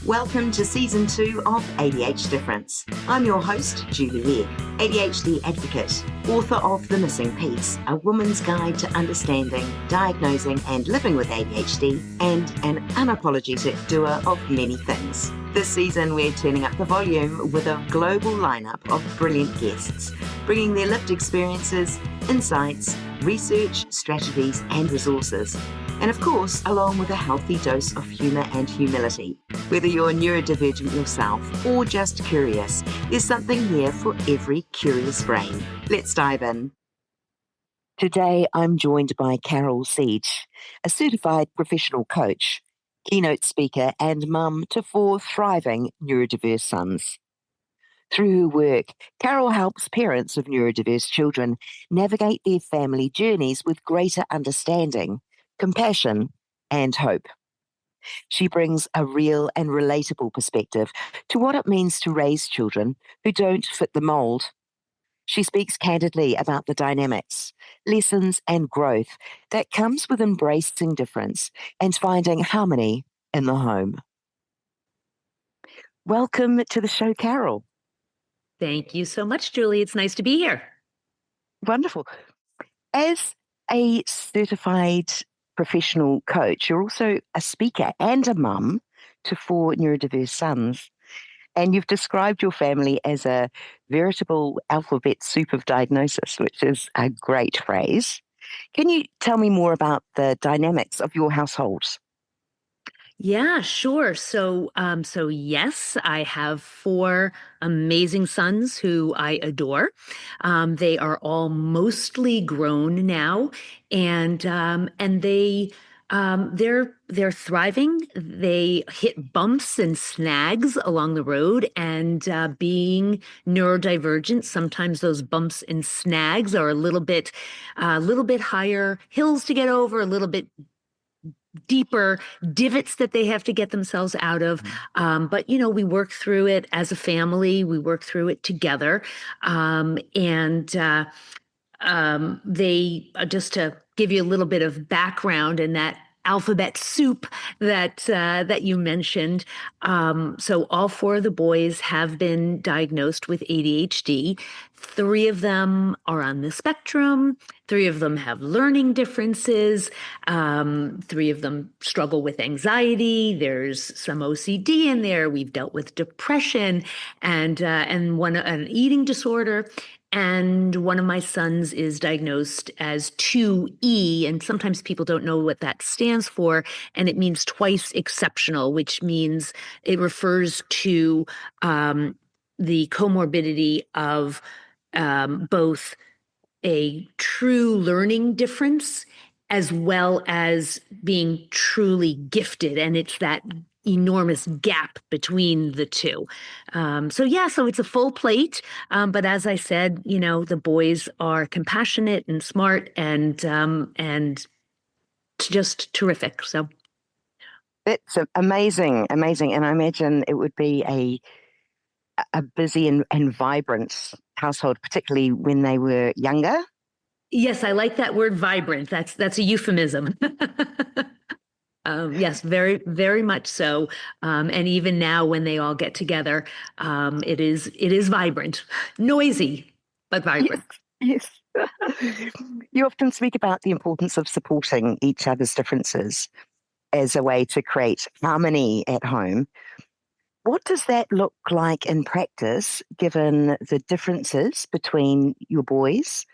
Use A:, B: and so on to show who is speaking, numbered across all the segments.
A: Welcome to Season 2 of ADHD Difference. I'm your host, Julie Legg, ADHD advocate, author of The Missing Piece, A Woman's Guide to Understanding, Diagnosing and Living with ADHD, and an unapologetic doer of many things. This season, we're turning up the volume with a global lineup of brilliant guests, bringing their lived experiences, insights, research, strategies, and resources. And of course, along with a healthy dose of humour and humility. Whether you're neurodivergent yourself or just curious, there's something here for every curious brain. Let's dive in. Today, I'm joined by Carol Siege, a certified professional coach, keynote speaker, and mum to 4 thriving neurodiverse sons. Through her work, Carol helps parents of neurodiverse children navigate their family journeys with greater understanding, compassion, and hope. She brings a real and relatable perspective to what it means to raise children who don't fit the mold. She speaks candidly about the dynamics, lessons, and growth that comes with embracing difference and finding harmony in the home. Welcome to the show, Carol.
B: Thank you so much, Julie. It's nice to be here.
A: Wonderful. As a certified professional coach, you're also a speaker and a mum to 4 neurodiverse sons. And you've described your family as a veritable alphabet soup of diagnosis, which is a great phrase. Can you tell me more about the dynamics of your households?
B: Yeah, sure. So yes, I have 4 amazing sons who I adore. They are all mostly grown now, and they're thriving. They hit bumps and snags along the road, and being neurodivergent, sometimes those bumps and snags are a little bit higher hills to get over, a little bit deeper divots that they have to get themselves out of. But, we work through it as a family. We work through it together. They, just to give you a little bit of background in that alphabet soup that you mentioned. So all 4 of the boys have been diagnosed with ADHD. 3 of them are on the spectrum. 3 of them have learning differences. 3 of them struggle with anxiety. There's some OCD in there. We've dealt with depression and an eating disorder. And one of my sons is diagnosed as 2E, and sometimes people don't know what that stands for, and it means twice-exceptional, which means it refers to the comorbidity of both a true learning difference as well as being truly gifted, and it's that enormous gap between the two. So it's a full plate. But as I said, the boys are compassionate and smart and just terrific. So
A: It's amazing. And I imagine it would be a busy and vibrant household, particularly when they were younger.
B: Yes, I like that word vibrant. That's a euphemism. Yes, very, very much so. And even now when they all get together, it is vibrant, noisy, but vibrant.
A: Yes. You often speak about the importance of supporting each other's differences as a way to create harmony at home. What does that look like in practice, given the differences between your boys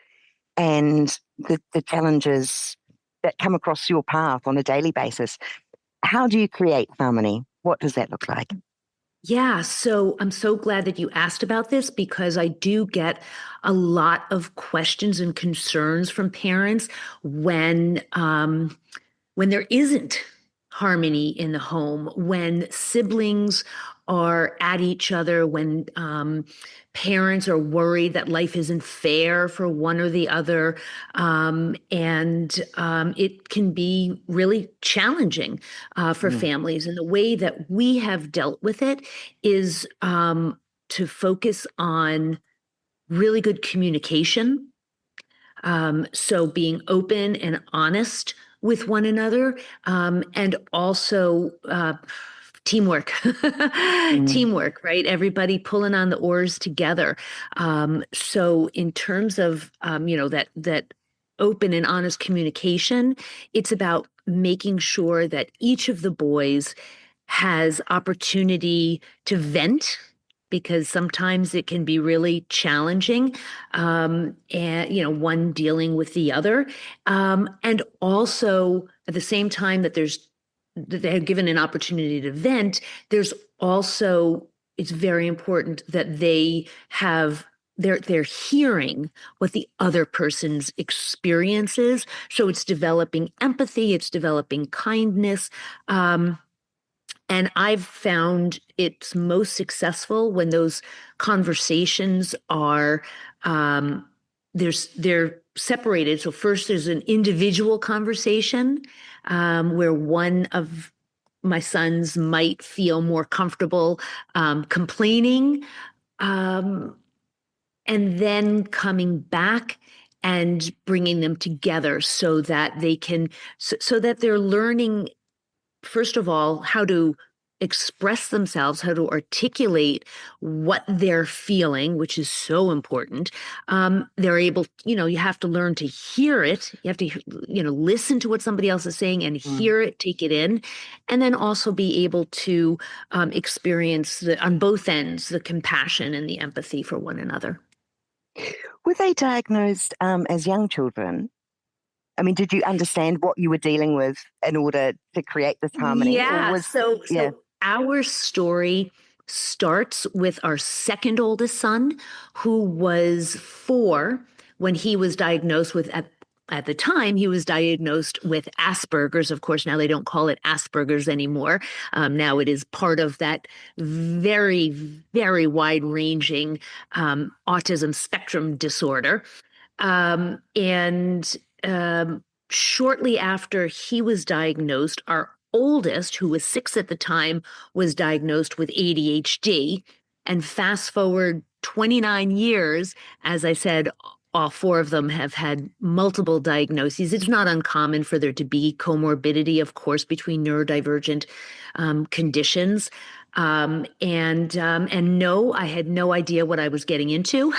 A: and the challenges that come across your path on a daily basis? How do you create harmony? What does that look like?
B: Yeah, so I'm so glad that you asked about this because I do get a lot of questions and concerns from parents when there isn't harmony in the home, when siblings are at each other, when parents are worried that life isn't fair for one or the other. It can be really challenging for families. And the way that we have dealt with it is to focus on really good communication. So being open and honest with one another, and also teamwork.
A: Mm.
B: Teamwork, right? Everybody pulling on the oars together. So in terms of that open and honest communication, it's about making sure that each of the boys has opportunity to vent, because sometimes it can be really challenging, and one dealing with the other, and also at the same time that they're given an opportunity to vent, there's also, it's very important that they're hearing what the other person's experience is. So it's developing empathy, it's developing kindness. And I've found it's most successful when those conversations are they're separated. So first there's an individual conversation, where one of my sons might feel more comfortable complaining, um, and then coming back and bringing them together so that so that they're learning, first of all, how to express themselves, how to articulate what they're feeling, which is so important. They're able, you have to learn to hear it. You have to, listen to what somebody else is saying and
A: Mm.
B: hear it, take it in, and then also be able to experience on both ends the compassion and the empathy for one another.
A: Were they diagnosed as young children? I mean, did you understand what you were dealing with in order to create this harmony, or
B: Yeah.
A: was
B: So
A: yeah?
B: so our story starts with our second oldest son, who was 4 when he was diagnosed with at the time, he was diagnosed with Asperger's. Of course, now they don't call it Asperger's anymore. Now it is part of that very, very wide-ranging autism spectrum disorder. And shortly after he was diagnosed, our oldest, who was 6 at the time, was diagnosed with ADHD. And fast forward 29 years, as I said, all 4 of them have had multiple diagnoses. It's not uncommon for there to be comorbidity, of course, between neurodivergent conditions. And no, I had no idea what I was getting into,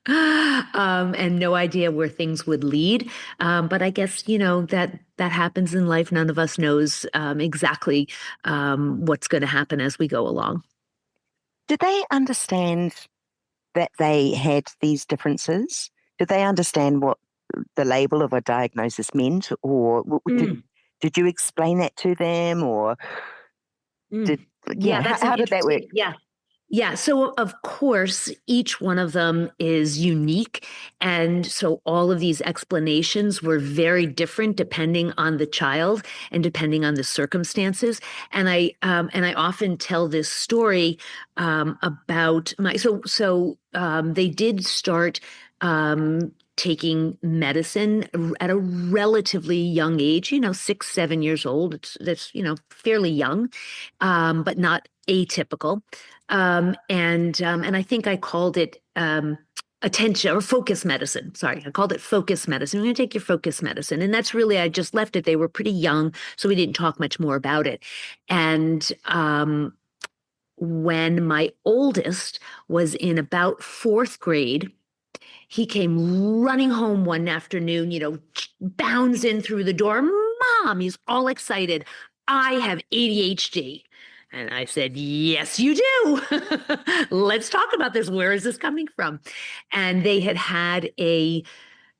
B: and no idea where things would lead. But I guess that happens in life. None of us knows exactly what's going to happen as we go along.
A: Did they understand that they had these differences? Did they understand what the label of a diagnosis meant, or
B: Mm,
A: did you explain that to them, or
B: mm.
A: did
B: Yeah, that's an
A: how did that work?
B: interesting. Yeah. Yeah, so of course, each one of them is unique. And so all of these explanations were very different depending on the child and depending on the circumstances. And I often tell this story about they did start taking medicine at a relatively young age, 6, 7 years old. That's fairly young, but not atypical. And I think I called it attention or focus medicine. Sorry, I called it focus medicine. We're going to take your focus medicine. And that's really, I just left it. They were pretty young, so we didn't talk much more about it. And when my oldest was in about 4th grade, he came running home one afternoon, bounds in through the door. Mom, he's all excited. I have ADHD. And I said, yes, you do. Let's talk about this. Where is this coming from? And they had a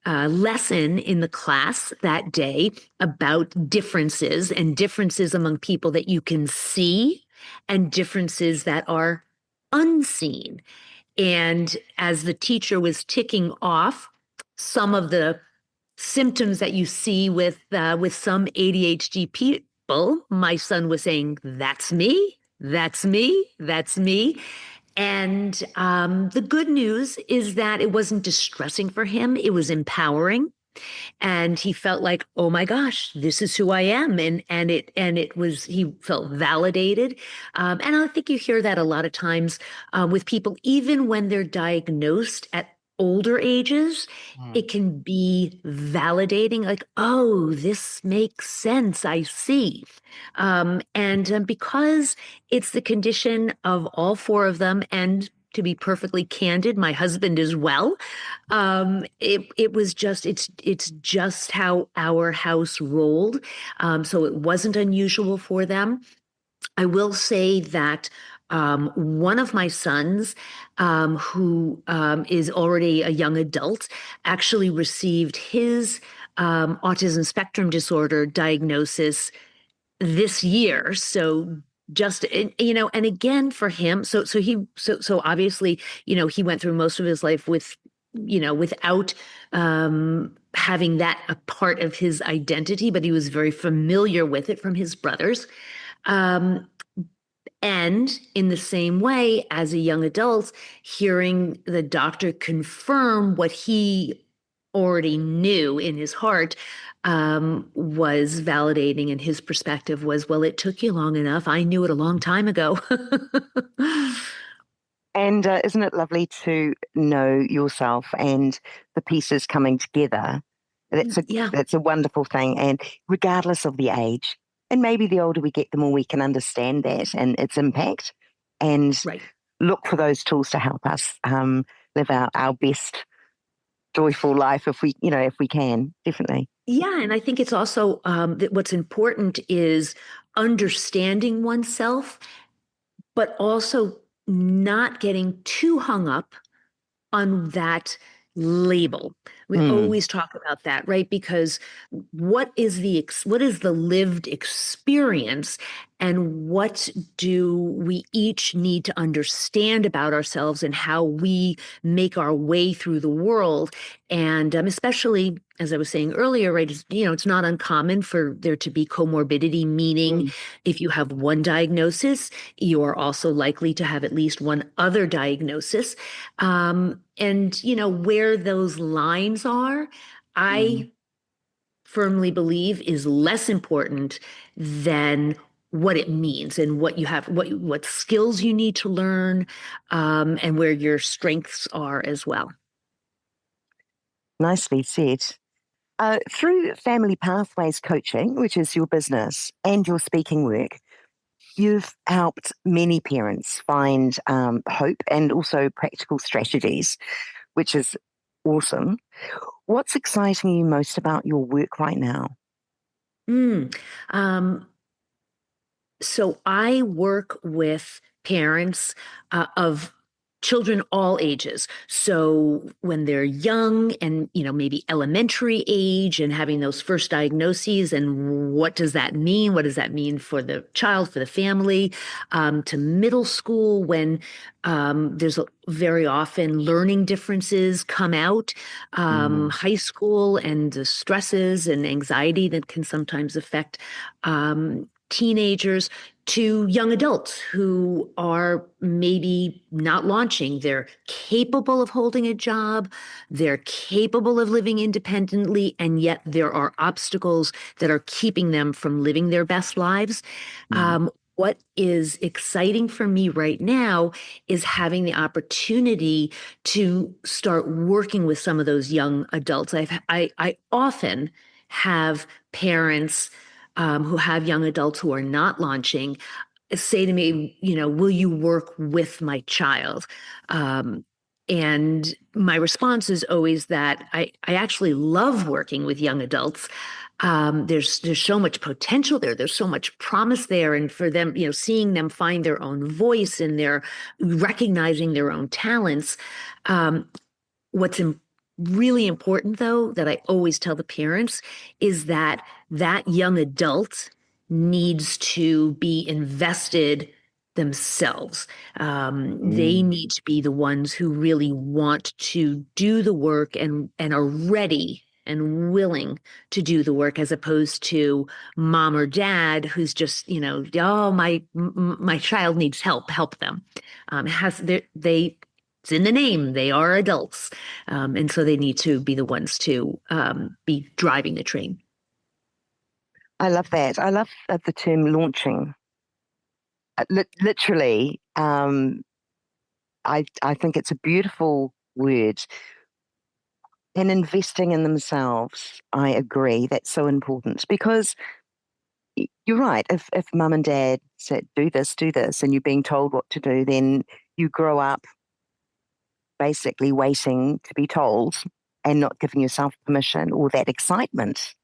B: lesson in the class that day about differences and differences among people that you can see and differences that are unseen. And as the teacher was ticking off some of the symptoms that you see with some ADHD people, my son was saying, "That's me, that's me, that's me." And the good news is that it wasn't distressing for him; it was empowering, and he felt like, oh my gosh, this is who I am. And it was, he felt validated. And I think you hear that a lot of times with people, even when they're diagnosed at older ages,
C: Mm.
B: it can be validating, like, oh, this makes sense. I see. And because it's the condition of all four of them, and to be perfectly candid, my husband as well, it was just it's just how our house rolled. So it wasn't unusual for them. I will say that one of my sons, who is already a young adult, actually received his autism spectrum disorder diagnosis this year. So just and again for him, so obviously, he went through most of his life with, without having that a part of his identity, but he was very familiar with it from his brothers. Um, and in the same way, as a young adult, hearing the doctor confirm what he already knew in his heart was validating. And his perspective was, well, it took you long enough. I knew it a long time ago.
A: And isn't it lovely to know yourself and the pieces coming together? That's a
B: Yeah,
A: that's a wonderful thing. And regardless of the age, and maybe the older we get, the more we can understand that and its impact, and
B: right.
A: look for those tools to help us live our best joyful life if we can, definitely.
B: Yeah, and I think it's also that what's important is understanding oneself, but also not getting too hung up on that label. We
A: Mm,
B: always talk about that, right? Because what is the lived experience, and what do we each need to understand about ourselves and how we make our way through the world? And especially, as I was saying earlier, right? It's not uncommon for there to be comorbidity, meaning
A: mm,
B: if you have one diagnosis, you are also likely to have at least one other diagnosis. And where those lines are,
A: mm.
B: I firmly believe is less important than what it means and what you have, what skills you need to learn, and where your strengths are as well.
A: Nicely said. Through Family Pathways Coaching, which is your business, and your speaking work, you've helped many parents find hope and also practical strategies, which is awesome. What's exciting you most about your work right now?
B: Mm. Um, So I work with parents of children all ages. So when they're young and, maybe elementary age and having those first diagnoses, and what does that mean? What does that mean for the child, for the family? To middle school, when very often learning differences come out,
A: Mm,
B: high school, and the stresses and anxiety that can sometimes affect teenagers, to young adults who are maybe not launching. They're capable of holding a job, they're capable of living independently, and yet there are obstacles that are keeping them from living their best lives.
A: mm,
B: What is exciting for me right now is having the opportunity to start working with some of those young adults. I often have parents who have young adults who are not launching say to me, will you work with my child? And my response is always that I actually love working with young adults. There's so much potential there. There's so much promise there, and for them, seeing them find their own voice and their recognizing their own talents. Um, What's really important, though, that I always tell the parents is that that young adult needs to be invested themselves. They
A: mm.
B: need to be the ones who really want to do the work and are ready and willing to do the work, as opposed to mom or dad who's just, oh, my child needs help, help them. They it's in the name. They are adults. And so they need to be the ones to be driving the train.
A: I love that. I love the term launching. Literally, I think it's a beautiful word And investing in themselves, I agree, that's so important because you're right. If mum and dad said, do this, and you're being told what to do, then you grow up basically waiting to be told and not giving yourself permission or that excitement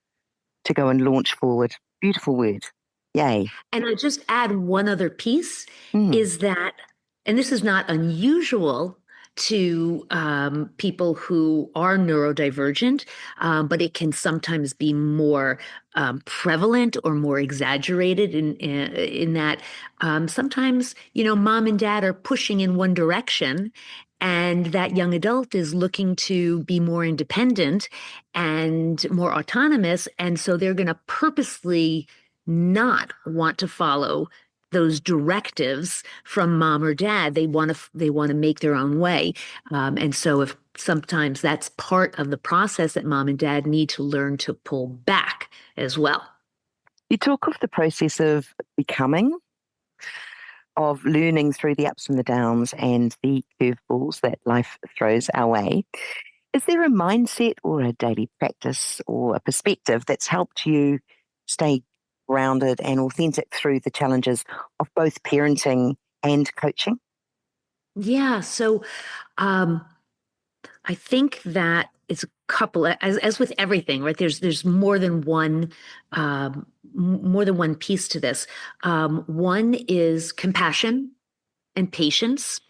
A: to go and launch forward. Beautiful word. Yay.
B: And I just add one other piece
A: Mm,
B: is that, and this is not unusual to people who are neurodivergent, but it can sometimes be more prevalent or more exaggerated in that sometimes, mom and dad are pushing in one direction. And that young adult is looking to be more independent and more autonomous. And so they're going to purposely not want to follow those directives from mom or dad. They want to make their own way, and so if sometimes that's part of the process that mom and dad need to learn to pull back as well.
A: You talk of the process of becoming, of learning through the ups and the downs and the curveballs that life throws our way. Is there a mindset or a daily practice or a perspective that's helped you stay grounded and authentic through the challenges of both parenting and coaching?
B: Yeah, so um, I think that it's a couple, as with everything, right? There's more than one piece to this. One is compassion and patience.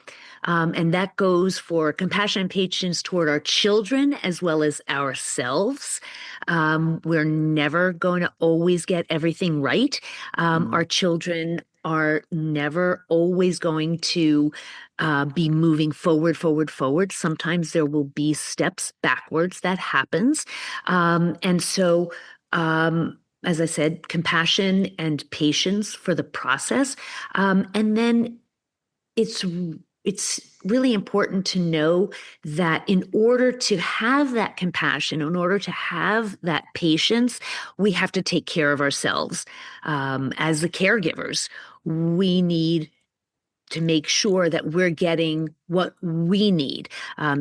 B: And that goes for compassion and patience toward our children as well as ourselves. We're never going to always get everything right.
A: Mm.
B: Our children are never always going to be moving forward, forward, forward. Sometimes there will be steps backwards that happens. And so, as I said, compassion and patience for the process. And then it's it's really important to know that in order to have that compassion, in order to have that patience, we have to take care of ourselves. As the caregivers, we need to make sure that we're getting what we need.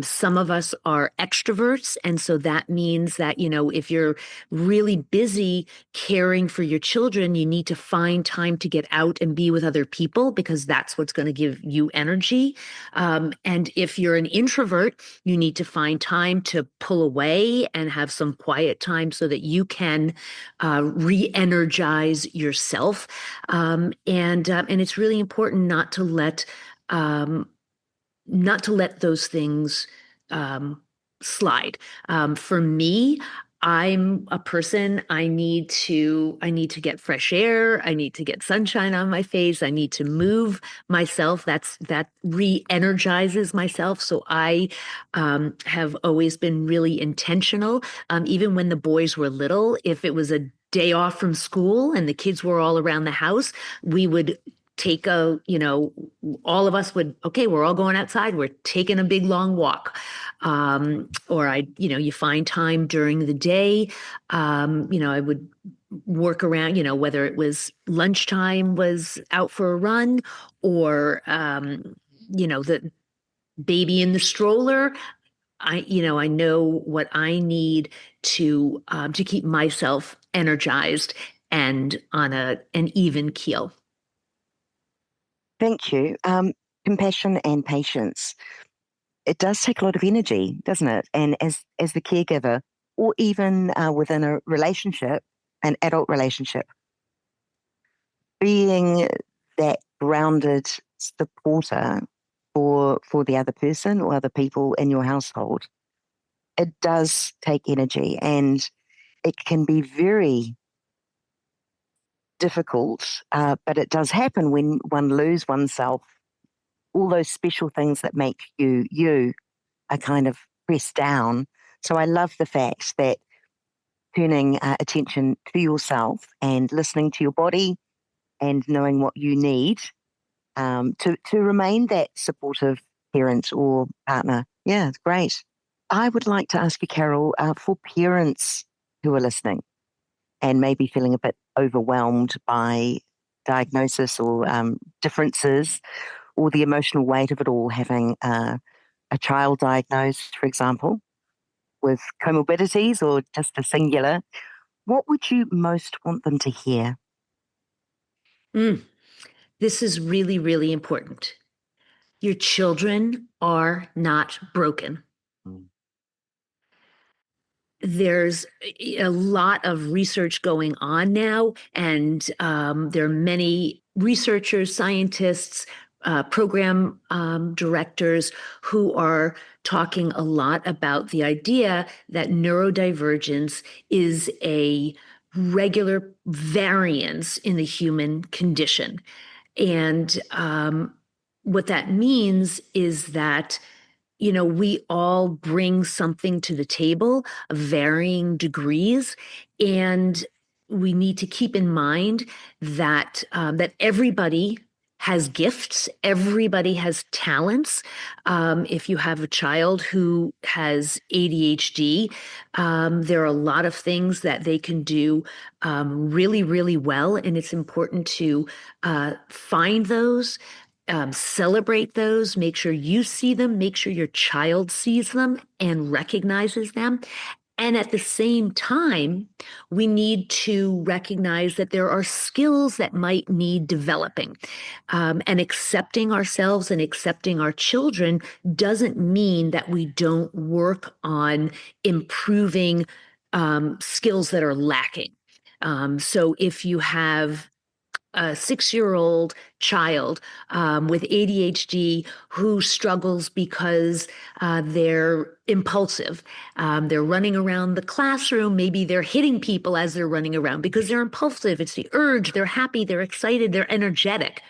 B: Some of us are extroverts. And so that means that, if you're really busy caring for your children, you need to find time to get out and be with other people because that's what's going to give you energy. And if you're an introvert, you need to find time to pull away and have some quiet time so that you can re-energize yourself. And it's really important um, not to let those things slide. For me, I'm a person, I need to get fresh air. I need to get sunshine on my face. I need to move myself. That re-energizes myself. So I have always been really intentional. Even when the boys were little, if it was a day off from school and the kids were all around the house, we would take all of us would, okay, we're all going outside. We're taking a big long walk. You find time during the day. I would work around, whether it was lunchtime was out for a run or, the baby in the stroller. I know what I need to keep myself energized and on an even keel.
A: Thank you. Compassion and patience. It does take a lot of energy, doesn't it? And as the caregiver, or even within a relationship, an adult relationship, being that grounded supporter for the other person or other people in your household, it does take energy, and it can be very difficult. But it does happen when one loses oneself. All those special things that make you you are kind of pressed down. So I love the fact that turning attention to yourself and listening to your body and knowing what you need to remain that supportive parent or partner. Yeah, it's great. I would like to ask you, Carol, for parents who are listening and maybe feeling a bit overwhelmed by diagnosis or differences or the emotional weight of it all, having a child diagnosed, for example, with comorbidities or just a singular, what would you most want them to hear?
B: Mm, this is really, really important. Your children are not broken.
A: Mm.
B: There's a lot of research going on now, and there are many researchers, scientists, program directors who are talking a lot about the idea that neurodivergence is a regular variance in the human condition. And what that means is that we all bring something to the table of varying degrees, and we need to keep in mind that that everybody has gifts, everybody has talents. If you have a child who has ADHD, there are a lot of things that they can do really, really well, and it's important to find those, celebrate those, make sure you see them, make sure your child sees them and recognizes them. And at the same time, we need to recognize that there are skills that might need developing. And accepting ourselves and accepting our children doesn't mean that we don't work on improving skills that are lacking. So if you have a 6-year-old child with ADHD who struggles because they're impulsive. They're running around the classroom. Maybe they're hitting people as they're running around because they're impulsive. It's the urge. They're happy. They're excited. They're energetic.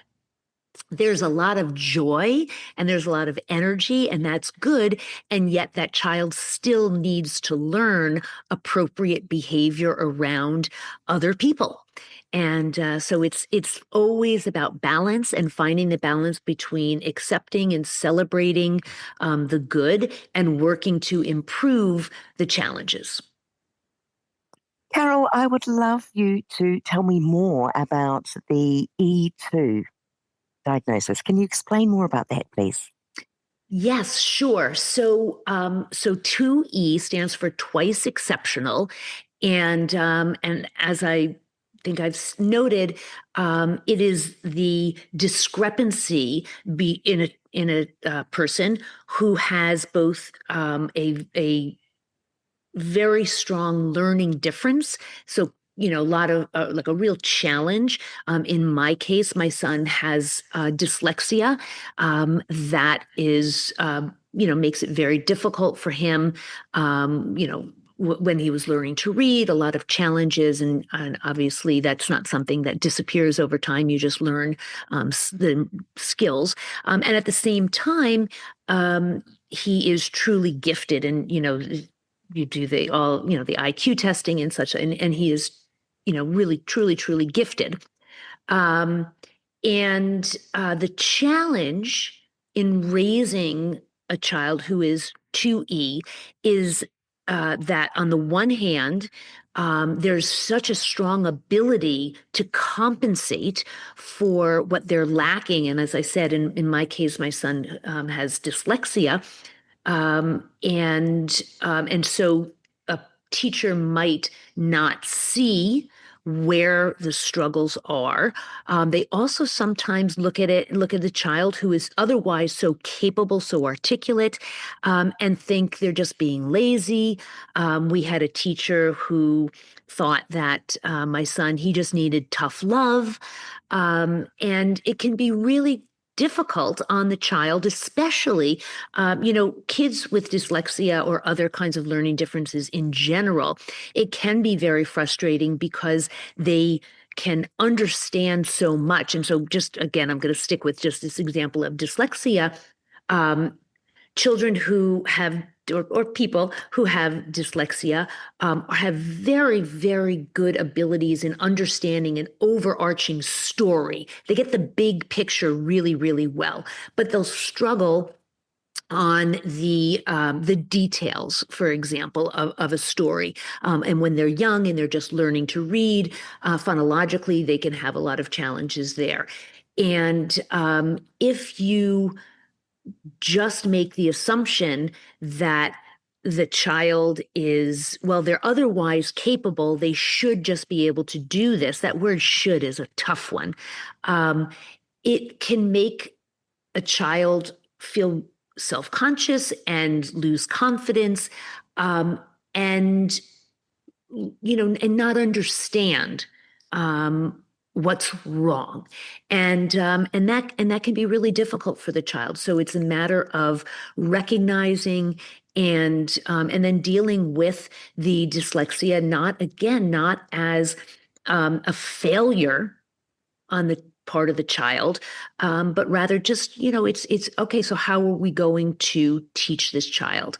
B: There's a lot of joy and there's a lot of energy, and that's good. And yet, that child still needs to learn appropriate behavior around other people. And so it's always about balance and finding the balance between accepting and celebrating the good and working to improve the challenges.
A: Carol, I would love you to tell me more about the E2 diagnosis. Can you explain more about that, please?
B: Yes, sure. So 2E stands for twice exceptional, and as I think noted, it is the discrepancy in a person who has both a very strong learning difference. So, a lot of like a real challenge. In my case, my son has dyslexia that is, makes it very difficult for him. When he was learning to read, a lot of challenges, and obviously that's not something that disappears over time. You just learn the skills, and at the same time, he is truly gifted, and you do the IQ testing and such, and he is, really, truly, truly gifted. Um, and the challenge in raising a child who is 2E is that on the one hand, there's such a strong ability to compensate for what they're lacking. And as I said, in my case, my son has dyslexia. And so a teacher might not see where the struggles are. They also sometimes look at the child who is otherwise so capable, so articulate, and think they're just being lazy. We had a teacher who thought that my son, he just needed tough love. And it can be really difficult on the child, especially kids with dyslexia or other kinds of learning differences in general. It can be very frustrating because they can understand so much. And so, just again, I'm going to stick with just this example of dyslexia. Children who have or people who have dyslexia have very, very good abilities in understanding an overarching story. They get the big picture really, really well, but they'll struggle on the details, for example, of a story. And when they're young and they're just learning to read, phonologically, they can have a lot of challenges there. And if you just make the assumption that the child is, well, they're otherwise capable, they should just be able to do this. That word should is a tough one. It can make a child feel self-conscious and lose confidence, and and not understand what's wrong, and that can be really difficult for the child. So it's a matter of recognizing and then dealing with the dyslexia, not as a failure on the part of the child, but rather just, it's okay. So how are we going to teach this child?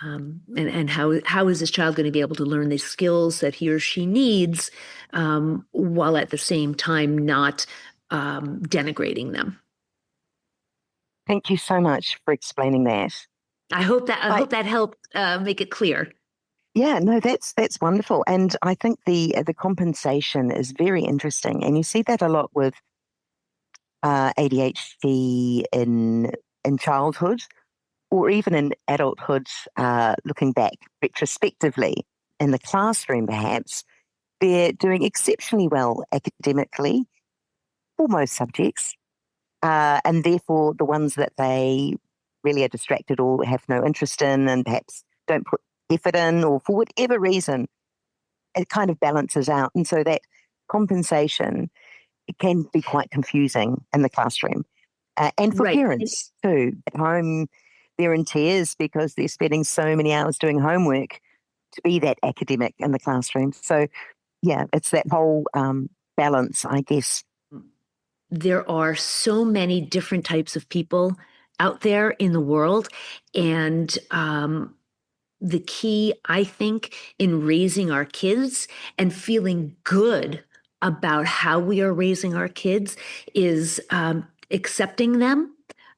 B: And how is this child going to be able to learn the skills that he or she needs, while at the same time not denigrating them?
A: Thank you so much for explaining that.
B: I hope that helped make it clear.
A: Yeah, no, that's wonderful, and I think the compensation is very interesting, and you see that a lot with ADHD in childhood or even in adulthood. Looking back retrospectively in the classroom, perhaps they're doing exceptionally well academically for most subjects, and therefore the ones that they really are distracted or have no interest in, and perhaps don't put effort in, or for whatever reason, it kind of balances out. And so that compensation, it can be quite confusing in the classroom. And for
B: Right.
A: parents too. At home, they're in tears because they're spending so many hours doing homework to be that academic in the classroom. So, yeah, it's that whole balance, I guess.
B: There are so many different types of people out there in the world, and the key, I think, in raising our kids and feeling good about how we are raising our kids is accepting them,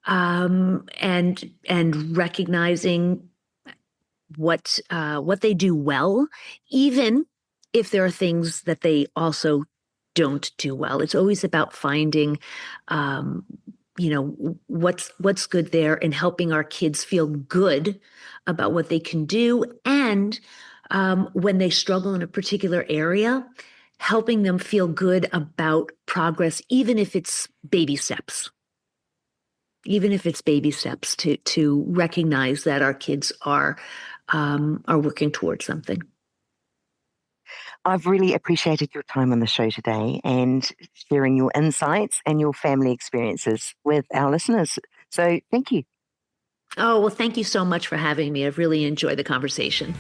B: and recognizing what they do well, even if there are things that they also don't do well. It's always about finding, what's good there, and helping our kids feel good about what they can do, and when they struggle in a particular area, helping them feel good about progress, even if it's baby steps. Even if it's baby steps, to recognize that our kids are working towards something.
A: I've really appreciated your time on the show today and sharing your insights and your family experiences with our listeners. So, thank you.
B: Oh, well, thank you so much for having me. I've really enjoyed the conversation.